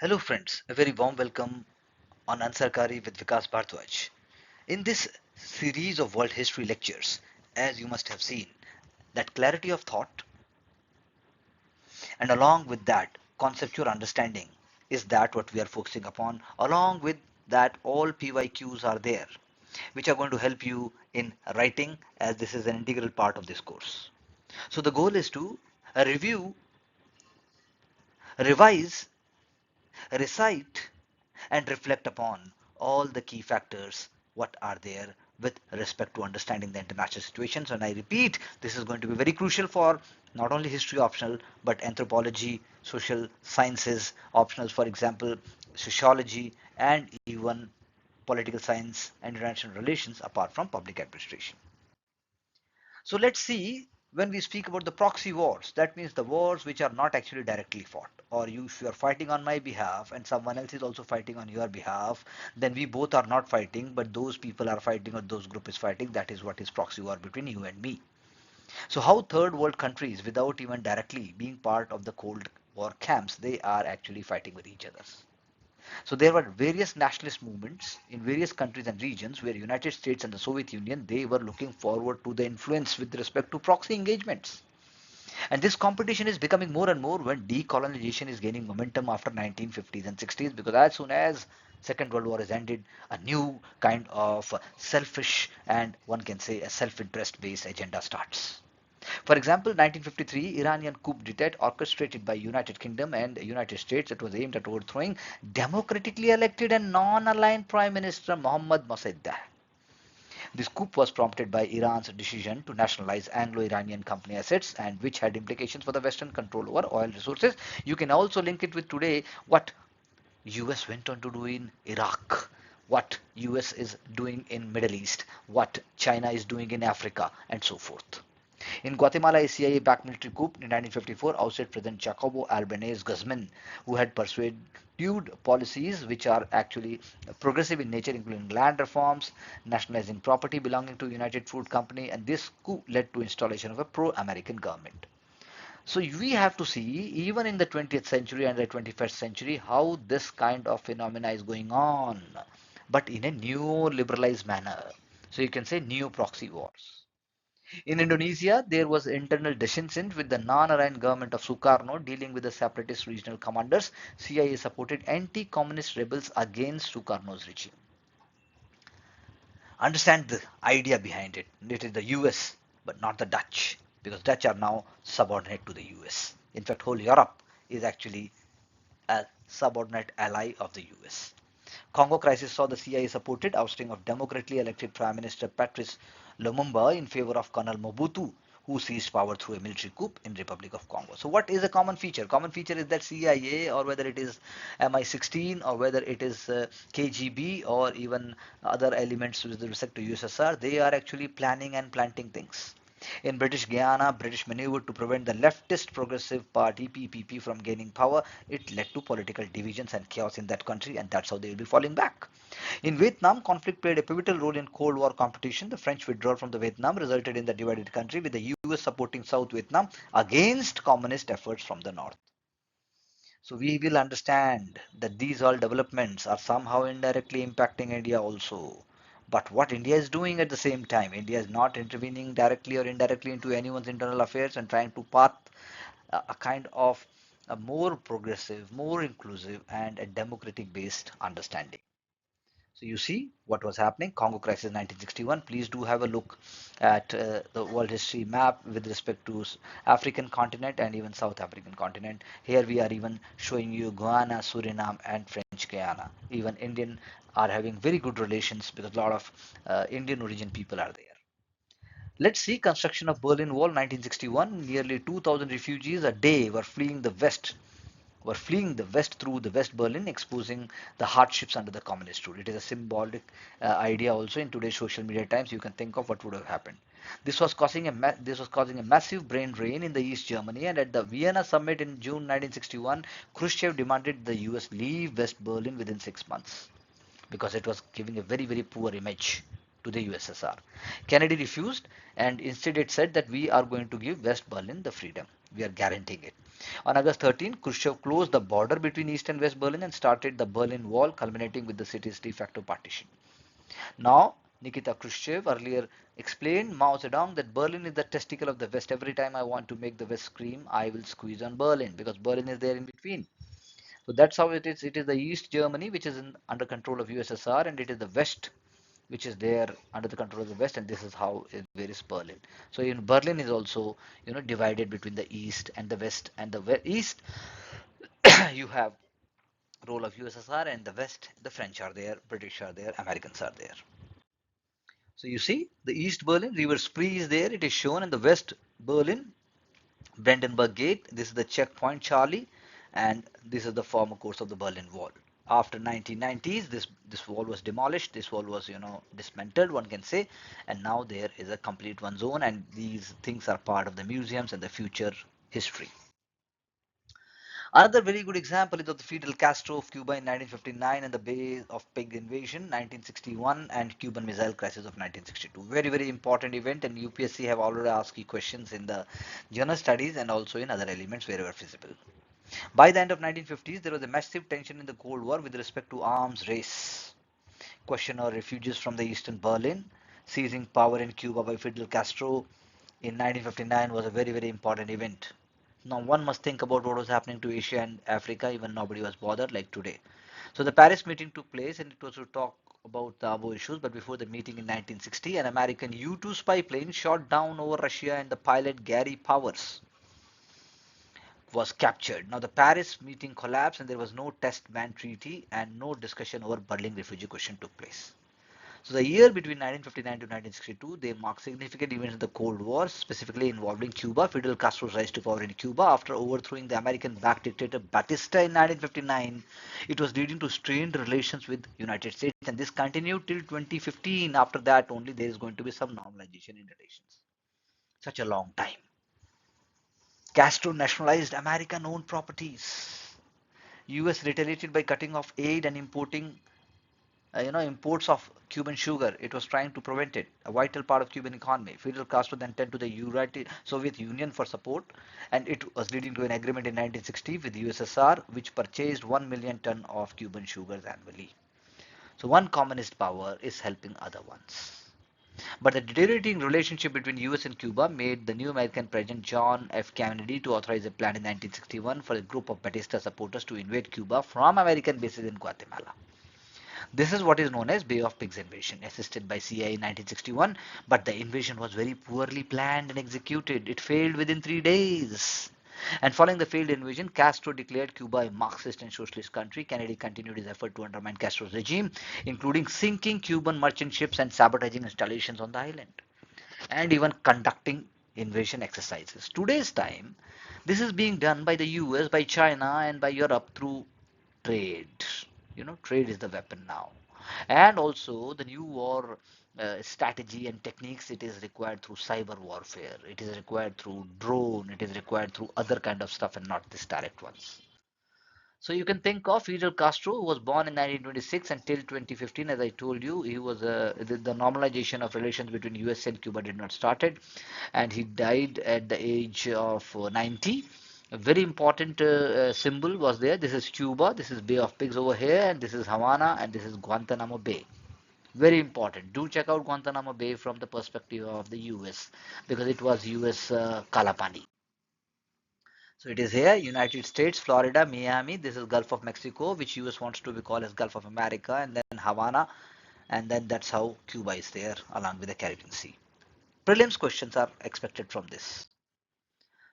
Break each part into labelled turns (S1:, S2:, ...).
S1: Hello friends, a very warm welcome on Ansarkari with Vikas Bhardwaj. In this series of world history lectures, as you must have seen, that clarity of thought and along with that conceptual understanding is that what we are focusing upon. Along with that all PYQs are there which are going to help you in writing as this is an integral part of this course. So the goal is to review, revise, recite and reflect upon all the key factors what are there with respect to understanding the international situations. And I repeat, this is going to be very crucial for not only history optional but anthropology, social sciences optional, for example sociology, and even political science and international relations apart from public administration. So let's see, when we speak about the proxy wars, that means the wars which are not actually directly fought. Or you, if you are fighting on my behalf and someone else is also fighting on your behalf, then we both are not fighting, but those people are fighting or those group is fighting. That is what is proxy war between you and me. So how third world countries, without even directly being part of the Cold War camps, they are actually fighting with each other. So there were various nationalist movements in various countries and regions where United States and the Soviet Union they were looking forward to the influence with respect to proxy engagements. And this competition is becoming more and more when decolonization is gaining momentum after 1950s and 60s, because as soon as Second World War is ended, a new kind of selfish and one can say a self-interest based agenda starts. For example, 1953 Iranian coup d'etat orchestrated by United Kingdom and United States that was aimed at overthrowing democratically elected and non-aligned Prime Minister Mohammad Mosaddegh. This coup was prompted by Iran's decision to nationalize Anglo-Iranian company assets and which had implications for the Western control over oil resources. You can also link it with today what US went on to do in Iraq, what US is doing in Middle East, what China is doing in Africa, and so forth. In Guatemala, a CIA-backed military coup in 1954 ousted President Jacobo Arbenz Guzman, who had pursued policies which are actually progressive in nature, including land reforms, nationalizing property belonging to United Fruit Company, and this coup led to installation of a pro-American government. So we have to see, even in the 20th century and the 21st century, how this kind of phenomena is going on, but in a neo-liberalized manner. So you can say neo-proxy wars. In Indonesia, there was internal dissension with the non-aligned government of Sukarno dealing with the separatist regional commanders. CIA supported anti-communist rebels against Sukarno's regime. Understand the idea behind it. It is the US, but not the Dutch, because Dutch are now subordinate to the US. In fact, whole Europe is actually a subordinate ally of the US. Congo crisis saw the CIA supported ousting of democratically elected Prime Minister Patrice Lumumba in favor of Colonel Mobutu, who seized power through a military coup in Republic of Congo. So what is a common feature? Common feature is that CIA, or whether it is MI16, or whether it is KGB, or even other elements with respect to USSR, they are actually planning and planting things. In British Guiana, British maneuvered to prevent the leftist Progressive Party (PPP) from gaining power. It led to political divisions and chaos in that country, and that's how they will be falling back. In Vietnam, conflict played a pivotal role in Cold War competition. The French withdrawal from the Vietnam resulted in the divided country, with the US supporting South Vietnam against communist efforts from the north. So we will understand that these all developments are somehow indirectly impacting India also. But what India is doing at the same time, India is not intervening directly or indirectly into anyone's internal affairs and trying to path a kind of a more progressive, more inclusive, and a democratic based understanding. So you see what was happening. Congo crisis 1961. Please do have a look at the world history map with respect to African continent and even South African continent. Here we are even showing you Guyana, Suriname, and French Guiana. Even Indian are having very good relations because a lot of Indian origin people are there. Let's see construction of Berlin Wall 1961. Nearly 2,000 refugees a day were fleeing the west through the West Berlin, exposing the hardships under the communist rule. It is a symbolic idea also in today's social media times. You can think of what would have happened. This was causing a massive brain drain in the East Germany, and at the Vienna summit in June 1961, Khrushchev demanded the US leave West Berlin within 6 months because it was giving a very poor image to the USSR. Kennedy refused, and instead it said that we are going to give West Berlin the freedom. We are guaranteeing it. On August 13, Khrushchev closed the border between East and West Berlin and started the Berlin Wall, culminating with the city's de facto partition. Now, Nikita Khrushchev earlier explained Mao Zedong that Berlin is the testicle of the West. Every time I want to make the West scream, I will squeeze on Berlin because Berlin is there in between. So that's how it is. It is the East Germany which is under control of USSR, and it is the West which is there under the control of the West, and this is how where is Berlin. So in Berlin is also divided between the East and the West, and the East you have role of USSR, and the West the French are there, British are there, Americans are there. So you see the East Berlin River Spree is there, it is shown, in the West Berlin Brandenburg Gate, this is the checkpoint Charlie, and this is the former course of the Berlin Wall. After 1990s, this wall was demolished. This wall was dismantled, one can say, and now there is a complete one zone, and these things are part of the museums and the future history. Another very good example is of the Fidel Castro of Cuba in 1959 and the Bay of Pig invasion 1961 and Cuban Missile Crisis of 1962. Very, very important event, and UPSC have already asked you questions in the general studies and also in other elements wherever feasible. By the end of 1950s, there was a massive tension in the Cold War with respect to arms race. Question of refugees from the Eastern Berlin, seizing power in Cuba by Fidel Castro in 1959 was a very, very important event. Now one must think about what was happening to Asia and Africa, even nobody was bothered like today. So the Paris meeting took place, and it was to talk about the above issues, but before the meeting in 1960, an American U-2 spy plane shot down over Russia, and the pilot Gary Powers was captured. Now the Paris meeting collapsed, and there was no test ban treaty, and no discussion over Berlin refugee question took place. So the year between 1959 to 1962, they marked significant events in the Cold War, specifically involving Cuba. Fidel Castro's rise to power in Cuba after overthrowing the American-backed dictator Batista in 1959. It was leading to strained relations with United States, and this continued till 2015. After that, only there is going to be some normalization in relations. Such a long time. Castro nationalized American-owned properties. U.S. retaliated by cutting off aid and importing imports of Cuban sugar. It was trying to prevent it, a vital part of Cuban economy. Fidel Castro then turned to the Soviet Union for support, and it was leading to an agreement in 1960 with USSR, which purchased 1 million ton of Cuban sugars annually. So one communist power is helping other ones. But the deteriorating relationship between US and Cuba made the new American President John F. Kennedy to authorize a plan in 1961 for a group of Batista supporters to invade Cuba from American bases in Guatemala. This is what is known as Bay of Pigs invasion, assisted by CIA in 1961, but the invasion was very poorly planned and executed. It failed within 3 days. And following the failed invasion, Castro declared Cuba a Marxist and socialist country. Kennedy continued his effort to undermine Castro's regime, including sinking Cuban merchant ships and sabotaging installations on the island, and even conducting invasion exercises. Today's time, this is being done by the US, by China, and by Europe through trade. Trade is the weapon now. And also the new war strategy and techniques, it is required through cyber warfare. It is required through drone. It is required through other kind of stuff and not this direct ones. So you can think of Fidel Castro, who was born in 1926 until 2015. As I told you, he was the normalization of relations between US and Cuba did not started, and he died at the age of 90. A very important symbol was there. This is Cuba, this is Bay of Pigs over here, and this is Havana, and this is Guantanamo Bay. Very important. Do check out Guantanamo Bay from the perspective of the US, because it was US Kalapani. So it is here, United States, Florida, Miami. This is Gulf of Mexico, which US wants to be called as Gulf of America, and then Havana, and then that's how Cuba is there along with the Caribbean Sea. Prelims questions are expected from this.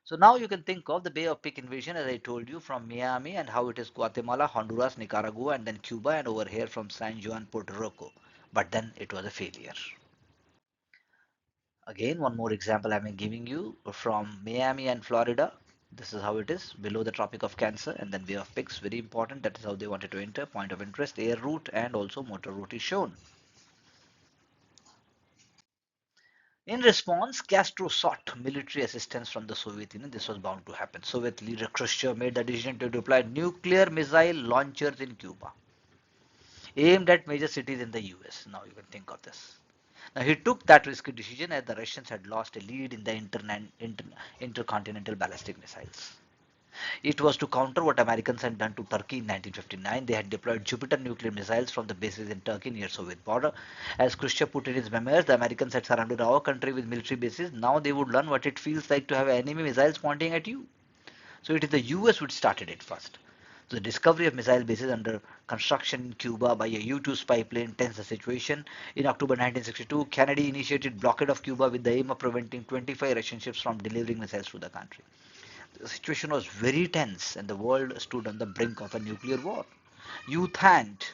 S1: So now you can think of the Bay of Pigs invasion, as I told you, from Miami, and how it is Guatemala, Honduras, Nicaragua, and then Cuba, and over here from San Juan, Puerto Rico. But then it was a failure. Again, one more example I'm giving you from Miami and Florida. This is how it is below the Tropic of Cancer, and then Bay of Pigs, very important. That is how they wanted to enter. Point of interest, air route, and also motor route is shown. In response, Castro sought military assistance from the Soviet Union. This was bound to happen. Soviet leader Khrushchev made the decision to deploy nuclear missile launchers in Cuba, aimed at major cities in the US. Now you can think of this. He took that risky decision as the Russians had lost a lead in the intercontinental ballistic missiles. It was to counter what Americans had done to Turkey in 1959. They had deployed Jupiter nuclear missiles from the bases in Turkey near Soviet border. As Khrushchev put in his memoirs, the Americans had surrounded our country with military bases. Now they would learn what it feels like to have enemy missiles pointing at you. So it is the US which started it first. So the discovery of missile bases under construction in Cuba by a U-2 spy plane tensed the situation. In October 1962, Kennedy initiated blockade of Cuba with the aim of preventing 25 Russian ships from delivering missiles to the country. The situation was very tense and the world stood on the brink of a nuclear war. You thanked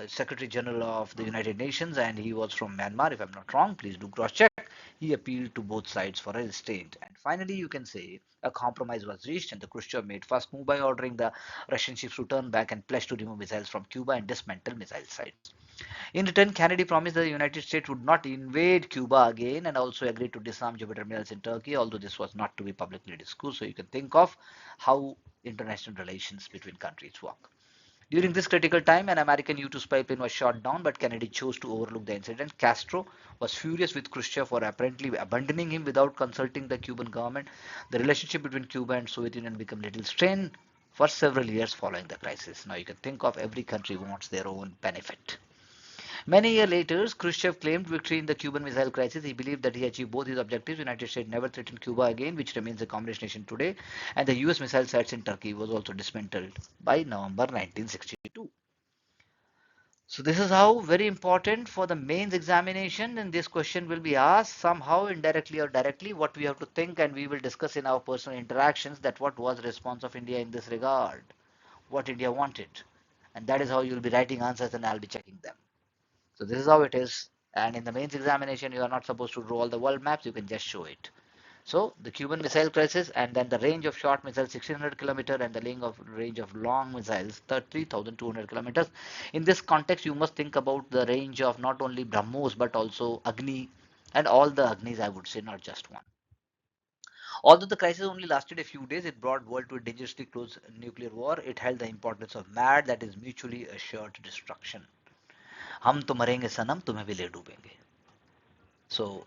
S1: Secretary General of the United Nations, and he was from Myanmar, if I'm not wrong. Please do cross check. He appealed to both sides for a restraint. And finally, you can say a compromise was reached, and the Khrushchev made first move by ordering the Russian ships to turn back and pledge to remove missiles from Cuba and dismantle missile sites. In return, Kennedy promised that the United States would not invade Cuba again and also agreed to disarm Jupiter missiles in Turkey, although this was not to be publicly discussed. So you can think of how international relations between countries work. During this critical time, an American U-2 spy plane was shot down, but Kennedy chose to overlook the incident. Castro was furious with Khrushchev for apparently abandoning him without consulting the Cuban government. The relationship between Cuba and Soviet Union became little strained for several years following the crisis. Now you can think of every country wants their own benefit. Many years later, Khrushchev claimed victory in the Cuban Missile Crisis. He believed that he achieved both his objectives. The United States never threatened Cuba again, which remains a communist nation today, and the US missile sites in Turkey was also dismantled by November 1962. So this is how very important for the mains examination, and this question will be asked somehow indirectly or directly. What we have to think, and we will discuss in our personal interactions, that what was the response of India in this regard, what India wanted, and that is how you will be writing answers and I'll be checking them. So this is how it is. And in the mains examination, you are not supposed to draw all the world maps. You can just show it. So the Cuban Missile Crisis, and then the range of short missiles 1600 kilometer and the range of long missiles 3200 kilometers. In this context, you must think about the range of not only BrahMos but also Agni and all the Agnis, I would say, not just one. Although the crisis only lasted a few days, it brought world to a dangerously close nuclear war. It held the importance of MAD, that is mutually assured destruction. हम तो मरेंगे सनम तुम्हें भी ले डूबेंगे. So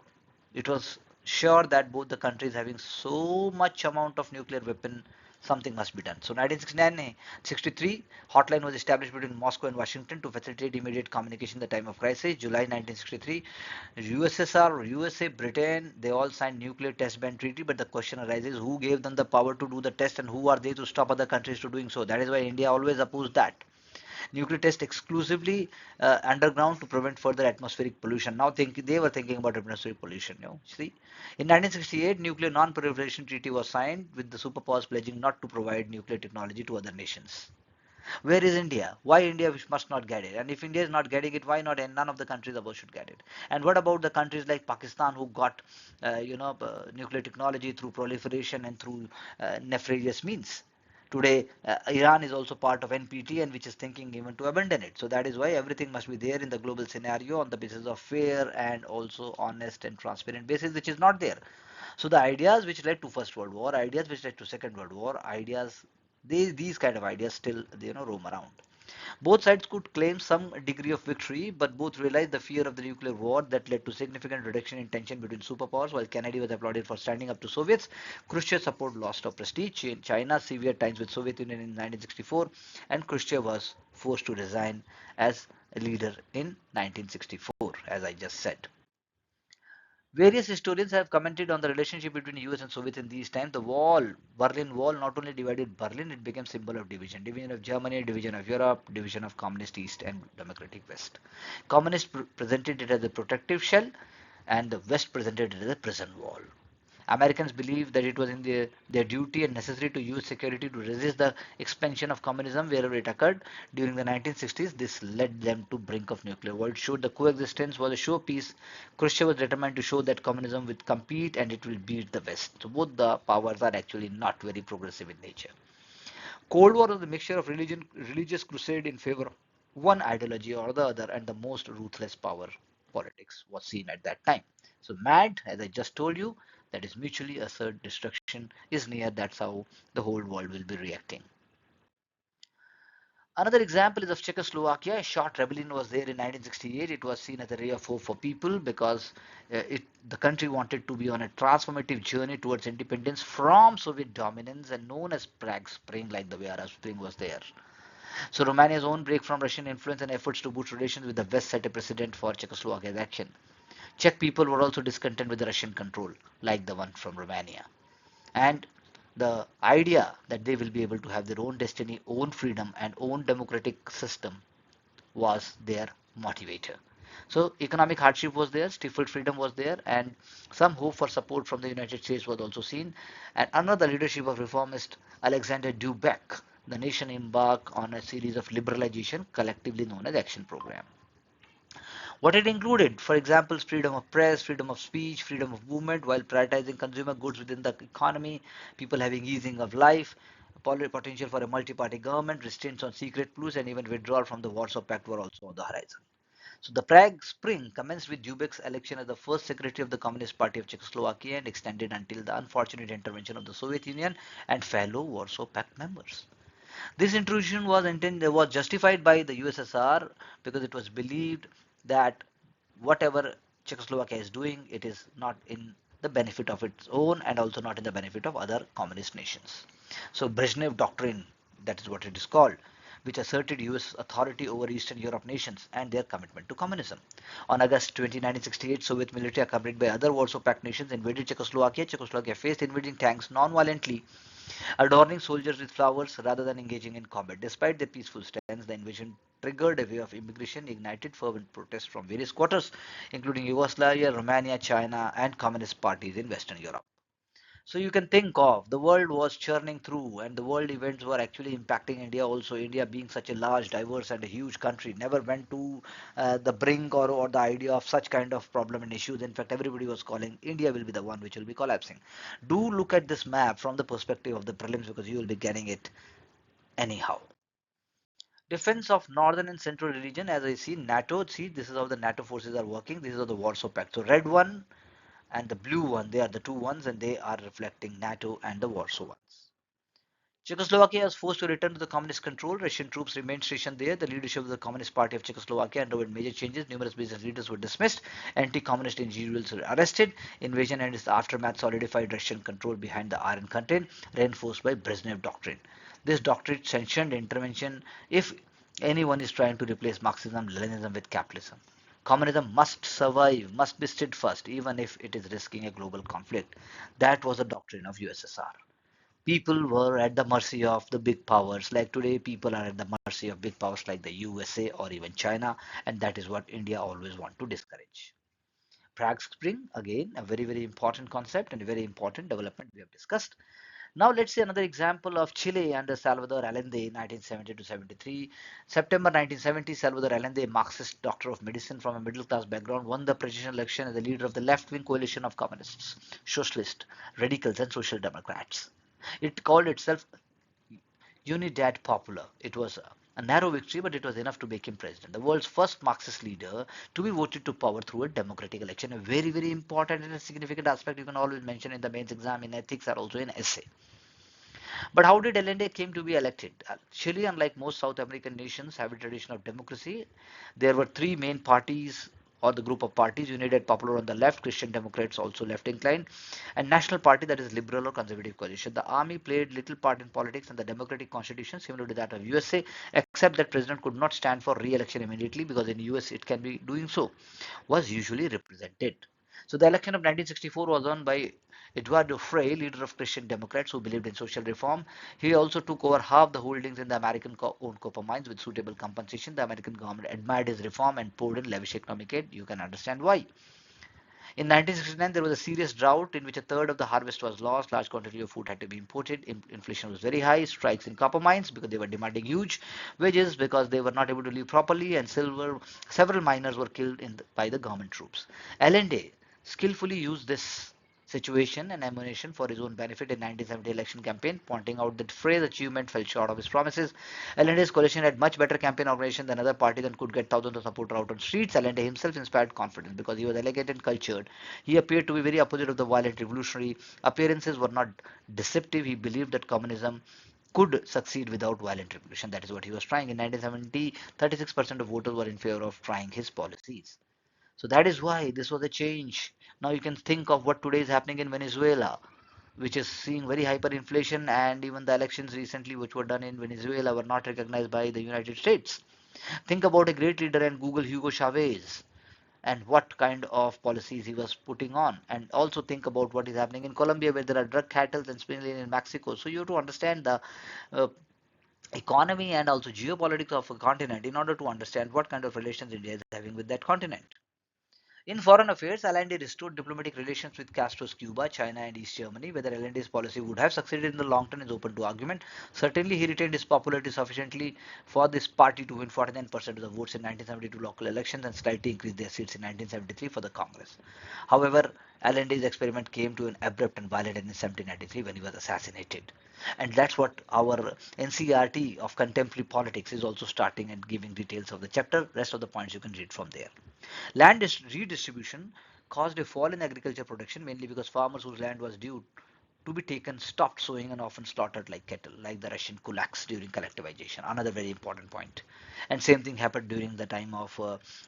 S1: it was sure that both the countries having so much amount of nuclear weapon, something must be done. So 1969-63 hotline was established between Moscow and Washington to facilitate immediate communication in the time of crisis. July 1963, USSR, USA, Britain, they all signed nuclear test ban treaty, but the question arises, who gave them the power to do the test and who are they to stop other countries to doing so? That is why India always opposed that. Nuclear test exclusively underground to prevent further atmospheric pollution. Now they were thinking about atmospheric pollution. See, in 1968, nuclear non-proliferation treaty was signed with the superpowers pledging not to provide nuclear technology to other nations. Where is India? Why India must not get it? And if India is not getting it, why not? And none of the countries above should get it. And what about the countries like Pakistan who got, nuclear technology through proliferation and through nefarious means? Today, Iran is also part of NPT and which is thinking even to abandon it. So that is why everything must be there in the global scenario on the basis of fair and also honest and transparent basis, which is not there. So the ideas which led to First World War, ideas which led to Second World War, ideas, these kind of ideas still roam around. Both sides could claim some degree of victory, but both realized the fear of the nuclear war that led to significant reduction in tension between superpowers. While Kennedy was applauded for standing up to Soviets, Khrushchev's support lost of prestige. In China, severe times with Soviet Union in 1964, and Khrushchev was forced to resign as a leader in 1964, as I just said. Various historians have commented on the relationship between US and Soviets in these times. The Berlin Wall, not only divided Berlin, it became symbol of division. Division of Germany, division of Europe, division of communist East and democratic West. Communists presented it as a protective shell, and the West presented it as a prison wall. Americans believed that it was in their duty and necessary to use security to resist the expansion of communism wherever it occurred. During the 1960s, this led them to brink of nuclear war. It showed the coexistence was a showpiece. Khrushchev was determined to show that communism would compete and it will beat the West. So both the powers are actually not very progressive in nature. Cold War was a mixture of religious crusade in favor of one ideology or the other, and the most ruthless power politics was seen at that time. So MAD, as I just told you, that is mutually assured destruction is near. That's how the whole world will be reacting. Another example is of Czechoslovakia. A short rebellion was there in 1968. It was seen as a ray of hope for people because the country wanted to be on a transformative journey towards independence from Soviet dominance and known as Prague Spring, like the way Arab Spring was there. So Romania's own break from Russian influence and efforts to boost relations with the West set a precedent for Czechoslovakia's action. Czech people were also discontent with the Russian control, like the one from Romania. And the idea that they will be able to have their own destiny, own freedom, and own democratic system was their motivator. So economic hardship was there, stifled freedom was there, and some hope for support from the United States was also seen. And under the leadership of reformist Alexander Dubek, the nation embarked on a series of liberalization, collectively known as Action Program. What it included, for example, freedom of press, freedom of speech, freedom of movement, while prioritizing consumer goods within the economy, people having easing of life, potential for a multi-party government, restraints on secret police, and even withdrawal from the Warsaw Pact were also on the horizon. So the Prague Spring commenced with Dubek's election as the first secretary of the Communist Party of Czechoslovakia and extended until the unfortunate intervention of the Soviet Union and fellow Warsaw Pact members. This intrusion was justified by the USSR because it was believed that whatever Czechoslovakia is doing, it is not in the benefit of its own and also not in the benefit of other communist nations. So Brezhnev Doctrine, that is what it is called, which asserted US authority over Eastern Europe nations and their commitment to communism. On August 20, 1968, Soviet military accompanied by other Warsaw Pact nations invaded Czechoslovakia. Czechoslovakia faced invading tanks non-violently, adorning soldiers with flowers rather than engaging in combat. Despite their peaceful stance, the invasion triggered a wave of immigration, ignited fervent protests from various quarters, including Yugoslavia, Romania, China, and communist parties in Western Europe. So you can think of the world was churning through, and the world events were actually impacting India also. India, being such a large, diverse, and a huge country, never went to the brink or the idea of such kind of problem and issues. In fact, everybody was calling India will be the one which will be collapsing. Do look at this map from the perspective of the prelims because you will be getting it anyhow. Defense of northern and central region, as I see NATO. See, this is how the NATO forces are working. This is how the Warsaw Pact. So red one and the blue one, they are the two ones, and they are reflecting NATO and the Warsaw ones. Czechoslovakia was forced to return to the communist control. Russian troops remained stationed there. The leadership of the Communist Party of Czechoslovakia underwent major changes. Numerous business leaders were dismissed. Anti-communist individuals were arrested. Invasion and its aftermath solidified Russian control behind the Iron Curtain, reinforced by Brezhnev Doctrine. This doctrine sanctioned intervention if anyone is trying to replace Marxism, Leninism with capitalism. Communism must survive, must be steadfast, even if it is risking a global conflict. That was the doctrine of USSR. People were at the mercy of the big powers. Like today, people are at the mercy of big powers like the USA or even China, and that is what India always want to discourage. Prague Spring, again, a very, very important concept and a very important development we have discussed. Now let's see another example of Chile under Salvador Allende, 1970 to 73. September 1970, Salvador Allende, a Marxist doctor of medicine from a middle-class background, won the presidential election as the leader of the left-wing coalition of communists, socialists, radicals, and social democrats. It called itself Unidad Popular. It was a narrow victory, but it was enough to make him president. The world's first Marxist leader to be voted to power through a democratic election. A very, very important and a significant aspect you can always mention in the mains exam, in ethics, or also in essay. But how did Allende came to be elected? Chile, unlike most South American nations, have a tradition of democracy. There were three main parties or the group of parties: United Popular on the left, Christian Democrats also left inclined, and National Party, that is liberal or conservative coalition. The army played little part in politics, and the democratic constitution, similar to that of USA, except that president could not stand for re-election immediately because in US it can be doing so, was usually represented. So the election of 1964 was won by Eduardo Frei, leader of Christian Democrats who believed in social reform. He also took over half the holdings in the American-owned copper mines with suitable compensation. The American government admired his reform and poured in lavish economic aid. You can understand why. In 1969, there was a serious drought in which a third of the harvest was lost. Large quantity of food had to be imported. Inflation was very high. Strikes in copper mines because they were demanding huge wages because they were not able to live properly. And several miners were killed by the government troops. Allende skillfully used this situation and ammunition for his own benefit in 1970 election campaign, pointing out that Frey's achievement fell short of his promises. Allende's coalition had much better campaign organization than other parties and could get thousands of supporters out on streets. Allende himself inspired confidence because he was elegant and cultured. He appeared to be very opposite of the violent revolutionary. Appearances were not deceptive. He believed that communism could succeed without violent revolution. That is what he was trying. In 1970, 36% of voters were in favor of trying his policies. So that is why this was a change. Now you can think of what today is happening in Venezuela, which is seeing very hyperinflation, and even the elections recently which were done in Venezuela were not recognized by the United States. Think about a great leader and Google, Hugo Chavez, and what kind of policies he was putting on. And also think about what is happening in Colombia, where there are drug cartels, and similarly in Mexico. So you have to understand the uh, economy and also geopolitics of a continent in order to understand what kind of relations India is having with that continent. In foreign affairs, Allende restored diplomatic relations with Castro's Cuba, China, and East Germany. Whether Allende's policy would have succeeded in the long term is open to argument. Certainly, he retained his popularity sufficiently for this party to win 49% of the votes in 1972 local elections and slightly increase their seats in 1973 for the Congress. However, Allende's experiment came to an abrupt and violent end in 1793 when he was assassinated. And that's what our NCRT of contemporary politics is also starting and giving details of the chapter. Rest of the points you can read from there. Land redistribution caused a fall in agriculture production mainly because farmers whose land was due to be taken stopped sowing and often slaughtered like cattle, like the Russian kulaks during collectivization. Another very important point. And same thing happened during the time of,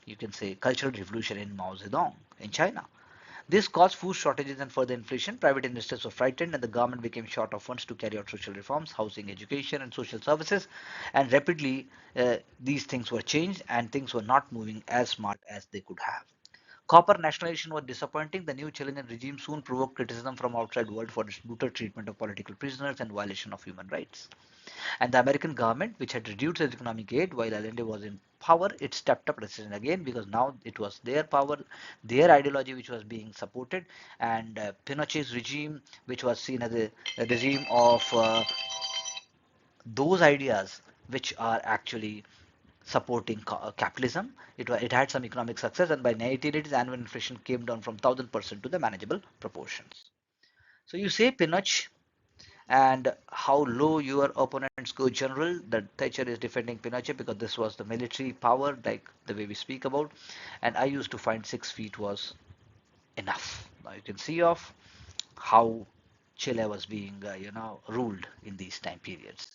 S1: you can say, cultural revolution in Mao Zedong in China. This caused food shortages and further inflation. Private investors were frightened and the government became short of funds to carry out social reforms, housing, education, and social services. And rapidly, these things were changed and things were not moving as smart as they could have. Copper nationalization was disappointing. The new Chilean regime soon provoked criticism from outside world for its brutal treatment of political prisoners and violation of human rights. And the American government, which had reduced its economic aid while Allende was in power, it stepped up resistance again because now it was their power, their ideology which was being supported, and Pinochet's regime, which was seen as a regime of those ideas which are actually supporting capitalism. It had some economic success, and by 1980s, annual inflation came down from 1000% to the manageable proportions. So you say Pinochet and how low your opponents go general. That Thatcher is defending Pinochet because this was the military power, like the way we speak about. And I used to find 6 feet was enough. Now you can see off how Chile was being, ruled in these time periods.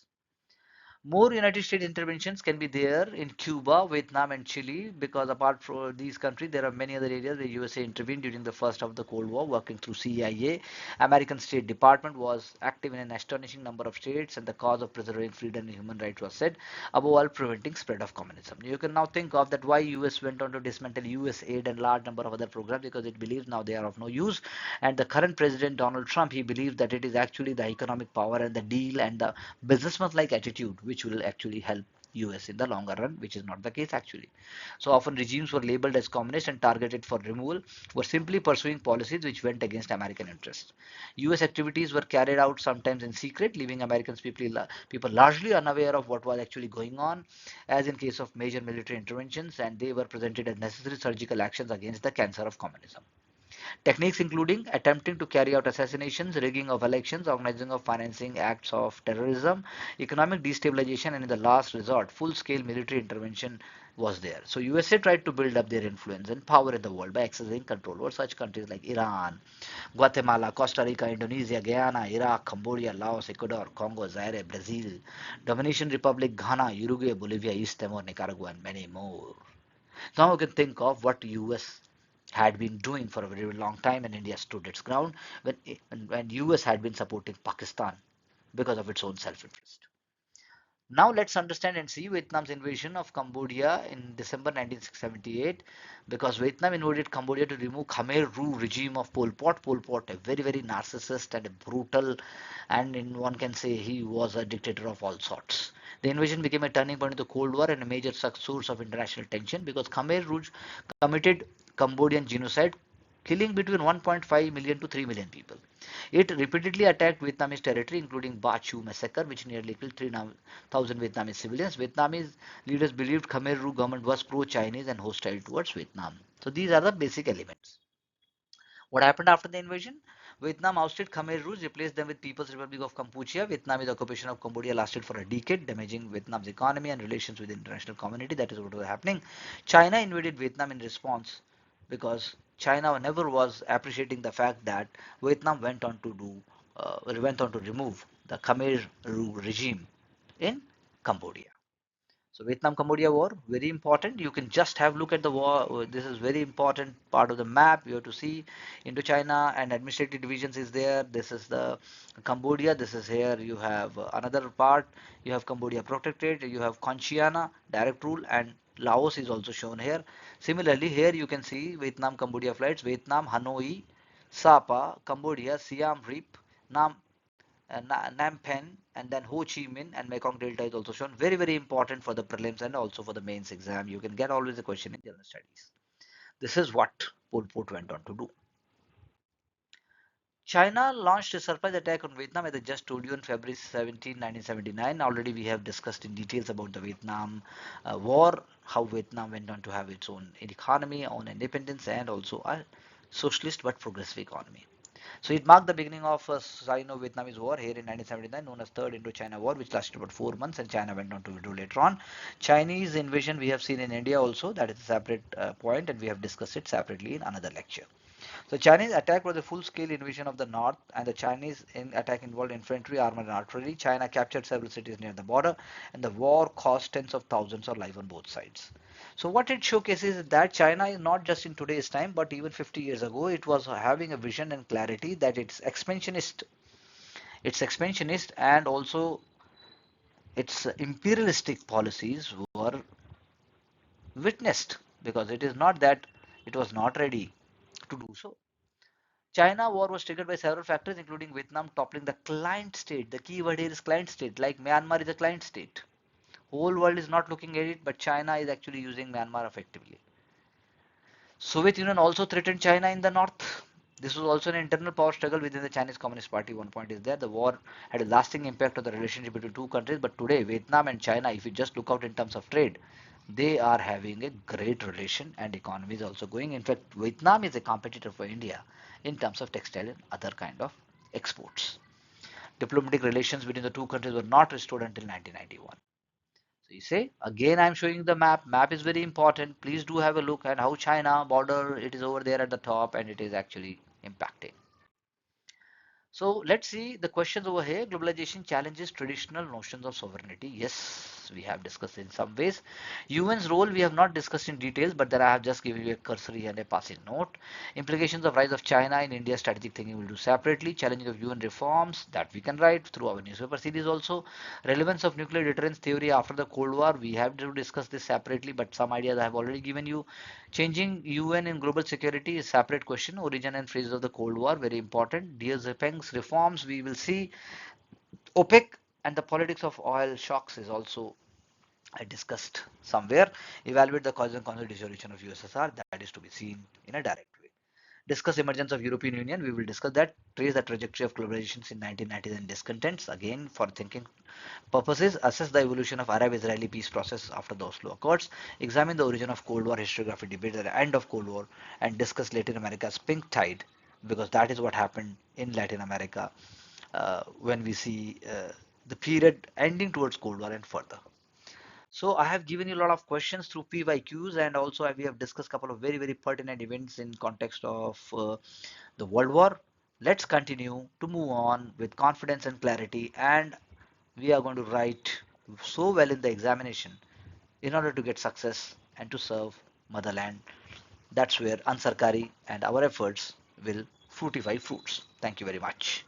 S1: More United States interventions can be there in Cuba, Vietnam, and Chile because apart from these countries, there are many other areas where USA intervened during the first of the Cold War, working through CIA. American State Department was active in an astonishing number of states, and the cause of preserving freedom and human rights was said, above all, preventing spread of communism. You can now think of that why US went on to dismantle US aid and large number of other programs because it believes now they are of no use. And the current president Donald Trump, he believes that it is actually the economic power and the deal and the businessman-like attitude which will actually help US in the longer run, which is not the case actually. So often regimes were labeled as communist and targeted for removal were simply pursuing policies which went against American interests. US activities were carried out sometimes in secret, leaving Americans people largely unaware of what was actually going on, as in case of major military interventions, and they were presented as necessary surgical actions against the cancer of communism. Techniques including attempting to carry out assassinations, rigging of elections, organizing of financing acts of terrorism, economic destabilization, and in the last resort, full-scale military intervention was there. So USA tried to build up their influence and power in the world by exercising control over such countries like Iran, Guatemala, Costa Rica, Indonesia, Guyana, Iraq, Cambodia, Laos, Ecuador, Congo, Zaire, Brazil, Dominican Republic, Ghana, Uruguay, Bolivia, East Timor, Nicaragua, and many more. Now you can think of what US had been doing for a very long time and India stood its ground when US had been supporting Pakistan because of its own self-interest. Now let's understand and see Vietnam's invasion of Cambodia in December 1978 because Vietnam invaded Cambodia to remove Khmer Rouge regime of Pol Pot. Pol Pot, a very, very narcissist and a brutal, and in one can say he was a dictator of all sorts. The invasion became a turning point in the Cold War and a major source of international tension because Khmer Rouge committed Cambodian genocide, killing between 1.5 million to 3 million people. It repeatedly attacked Vietnamese territory, including Ba Chu massacre, which nearly killed 3,000 Vietnamese civilians. Vietnamese leaders believed Khmer Rouge government was pro-Chinese and hostile towards Vietnam. So these are the basic elements. What happened after the invasion? Vietnam ousted Khmer Rouge, replaced them with People's Republic of Kampuchea. Vietnamese occupation of Cambodia lasted for a decade, damaging Vietnam's economy and relations with the international community. That is what was happening. China invaded Vietnam in response because China never was appreciating the fact that Vietnam went on to remove the Khmer Rouge regime in Cambodia. So Vietnam-Cambodia war, very important. You can just have a look at the war. This is very important part of the map. You have to see Indochina and administrative divisions is there. This is the Cambodia. This is here. You have another part. You have Cambodia protectorate. You have Conchiana, direct rule, and Laos is also shown here. Similarly, here you can see Vietnam-Cambodia flights. Vietnam, Hanoi, Sapa, Cambodia, Siam Reap, Nam Phnom Penh, and then Ho Chi Minh and Mekong Delta is also shown. Very, very important for the prelims and also for the mains exam. You can get always a question in general studies. This is what Pol Pot went on to do. China launched a surprise attack on Vietnam, as I just told you, on February 17, 1979. Already we have discussed in details about the Vietnam War, how Vietnam went on to have its own economy, own independence, and also a socialist but progressive economy. So it marked the beginning of a Sino-Vietnamese war here in 1979, known as Third Indo-China War, which lasted about 4 months, and China went on to withdraw later on. Chinese invasion we have seen in India also, that is a separate point, and we have discussed it separately in another lecture. The Chinese attack was a full-scale invasion of the north, and the Chinese attack involved infantry, armor, and artillery. China captured several cities near the border, and the war cost tens of thousands of lives on both sides. So what it showcases is that China is not just in today's time, but even 50 years ago, it was having a vision and clarity that its expansionist, and also its imperialistic policies were witnessed, because it is not that it was not ready to do so. China war was triggered by several factors, including Vietnam toppling the client state. The key word here is client state, like Myanmar is a client state. Whole world is not looking at it, but China is actually using Myanmar effectively. Soviet Union also threatened China in the north. This was also an internal power struggle within the Chinese Communist Party. One point is there. The war had a lasting impact on the relationship between two countries, but today Vietnam and China, if you just look out in terms of trade, they are having a great relation, and economy is also going. In fact, Vietnam is a competitor for India in terms of textile and other kind of exports. Diplomatic relations between the two countries were not restored until 1991. So you say, again I'm showing the map. Map is very important. Please do have a look at how China border, it is over there at the top, and it is actually impacting. So let's see the questions over here. Globalization challenges traditional notions of sovereignty. Yes, we have discussed in some ways. UN's role we have not discussed in details, but there I have just given you a cursory and a passing note. Implications of rise of China in India's strategic thinking we'll do separately. Challenging of UN reforms that we can write through our newspaper series also. Relevance of nuclear deterrence theory after the Cold War. We have to discuss this separately, but some ideas I have already given you. Changing UN in global security is separate question. Origin and phases of the Cold War, very important. Dear Zipeng's reforms, we will see. OPEC and the politics of oil shocks is also I discussed somewhere. Evaluate the cause and consequence dissolution of USSR, that is to be seen in a direct way. Discuss emergence of European Union, we will discuss that. Trace the trajectory of globalization in 1990s and discontents, again for thinking purposes. Assess the evolution of Arab-Israeli peace process after the Oslo Accords. Examine the origin of Cold War historiography debate at the end of Cold War, and discuss Latin America's pink tide, because that is what happened in Latin America when we see the period ending towards Cold War and further. So I have given you a lot of questions through PYQs, and also we have discussed a couple of very, very pertinent events in context of the World War. Let's continue to move on with confidence and clarity, and we are going to write so well in the examination in order to get success and to serve motherland. That's where Ansarkari and our efforts will fruitify fruits. Thank you very much.